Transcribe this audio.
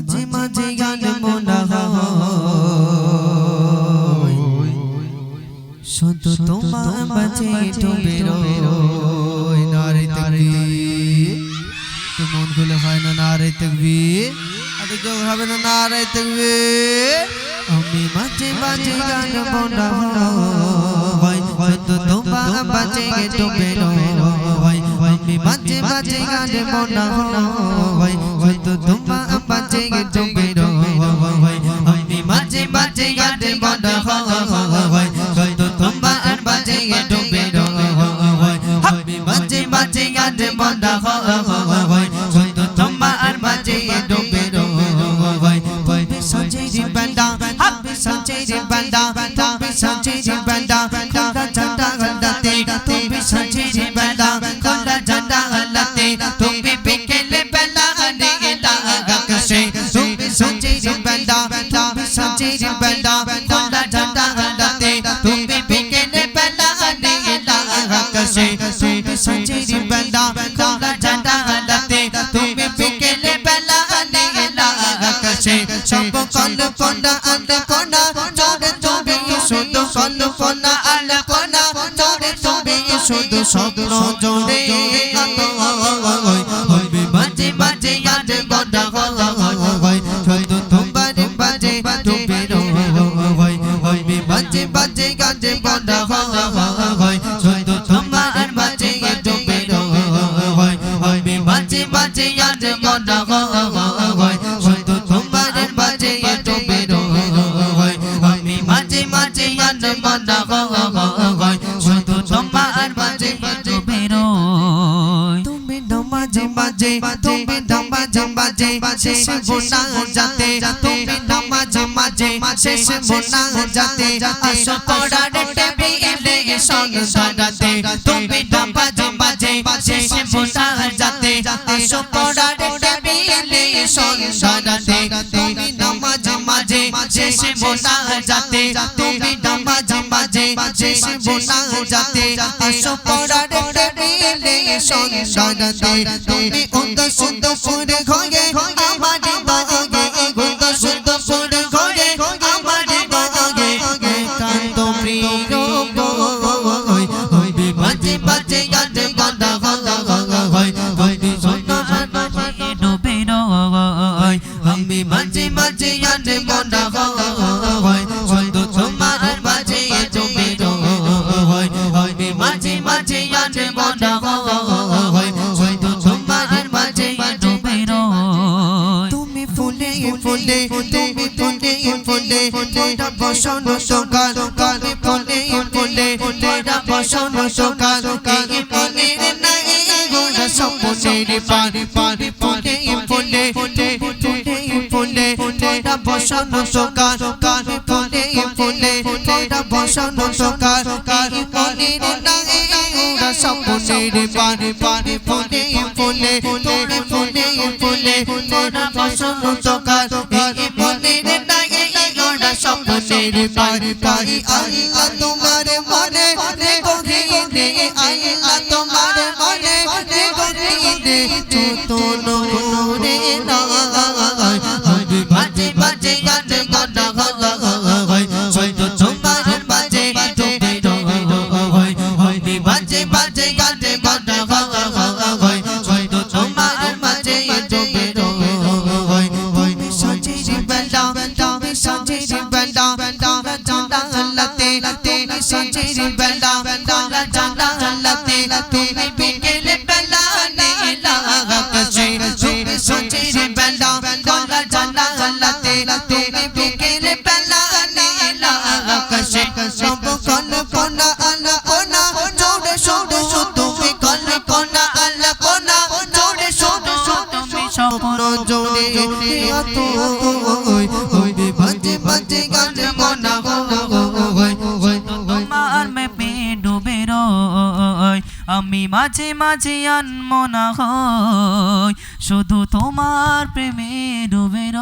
মাঝে মাঝে গান মনা হয় শুধু তোমার মাঝে ডুবে রই নারে তাকবীর তো মন খুলে হয় না নারে তাকবীর আরে কেউ হবে না নারে তাকবীর আমি মাঝে মাঝে গান মনা হয় শুধু তোমার মাঝে ডুবে রই আমি মাঝে মাঝে গান মনা হয় শুধু তোমার মাঝে ডুবে রই আমি মাঝে মাঝে গান মনা হয় শুধু তোমার মাঝে ডুবে রই আমি মাঝে মাঝে গান মনা হয় শুধু তোমার মাঝে ডুবে রই তুমি সজে বান্দা আমি সজে বান্দা তুমি সজে বান্দা খোলা ঝান্ডা গলাতে তুমি সজে বান্দা খোলা ঝান্ডা গলাতে তুমি বিকেলে বেলা নিগলা আকাশে তুমি সজে বান্দা তুমি সজে বান্দা খোলা ঝান্ডা গলাতে তুমি বিকেলে বেলা নিগলা আকাশে তুমি সজে বান্দা খোলা ঝান্ডা গলাতে তুমি বিকেলে বেলা নিগলা আকাশে সব কল্পনা আলপনা জোরে তুমি শুধু কল্পনা আলপনা জোরে তুমি শুধু স্বপ্ন জোরে হইবে মাঝে মাঝে গান বন্ধা হয় শুধু তোমার মাঝে ডুবে রই হইবে মাঝে মাঝে গান বন্ধা হয় শুধু তোমার মাঝে ডুবে রই হইবে মাঝে মাঝে গান বন্ধা হয় শুধু তোমার মাঝে ডুবে রই আমি মাঝে মাঝে গান বন্ধা হয় শুধু তোমার মাঝে ডুবে রই তুমি মাঝে মাঝে তুমি মাঝে মাঝে শেষ বোনা যাতে তুমি মাঝে মাঝে শেষ বোনা যাতে আসো পড়ার টেবিলে সন্ধ্যাতে তুমি মাঝে মাঝে শেষ বোনা যাতে আসো পড়ার টেবিলে সন্ধ্যাতে তুমি মাঝে মাঝে শেষ বোনা যাতে তুমি মাঝে মাঝে শেষ বোনা যাতে আসো পড়ার টেবিলে সন্ধ্যাতে তুমি উন্দ সুন্দর ফুল ঘরে আমার বাগে উন্দ সুন্দর ফুল ঘরে আমার বাগে কান্ত প্রিয় বই হইবে মাঝে মাঝে গান বন্ধা হয় হইবে সুন্দর ডুবে রই আমি মাঝে মাঝে গান বন্ধা হয় শুধু তোমার মাঝে ডুবে রই হইবে মাঝে মাঝে গান বন্ধা হয় শুধু তোমার মাঝে ডুবে রই তুমি ফুলে ফুলে তুমি ফুলে ফুলে তোরা বসন সকাল কালে ফুলে ফুলে তোরা বসন সকাল এই ফুলের নাই গোরা স্বপ্নের পানি পানি ফুলে ফুলে ফুলে ফুলে তোরা বসন সকাল কালে ফুলে ফুলে তোরা বসন সকাল এই ফুলের নাই গোরা স্বপ্নের পানি পানি ফুলে ফুলে তোরা ফুলে ফুলে তোরা বসন সকাল এই ফুলের নাই গোরা স্বপ্নের পানি পানি আল্লাহ তোমার মনে দেখো ঘিরে আল্লাহ তোমার মনে দেখো ঘিরে যত নূরে হয় মাঝে মাঝে গান বন্ধা হয় শুধু তোমার মাঝে ডুবে রই হইবে মাঝে মাঝে গান বন্ধা হয় শুধু তোমার মাঝে ডুবে রই তুমি সজে বেলা তুমি সজে বেলা তোরা জানা লাতে তুমি সজে বেলা তোরা জানা লাতে তুমি বিকেলে বেলা নীলা আকাশে তুমি সজে বেলা তোরা জানা লাতে তুমি বিকেলে বেলা নীলা আকাশে সব কল্পনা আলপনা জোরে সোরে তুমি কল্পনা আলপনা জোরে সোরে তুমি স্বপ্ন জোরে হইবে মাঝে মাঝে গান মনা হয় তোমার মেপে ডুবে রই আমি মাঝে মাঝে আনমনা হয় শুধু তোমার প্রেমে ডুবে রই।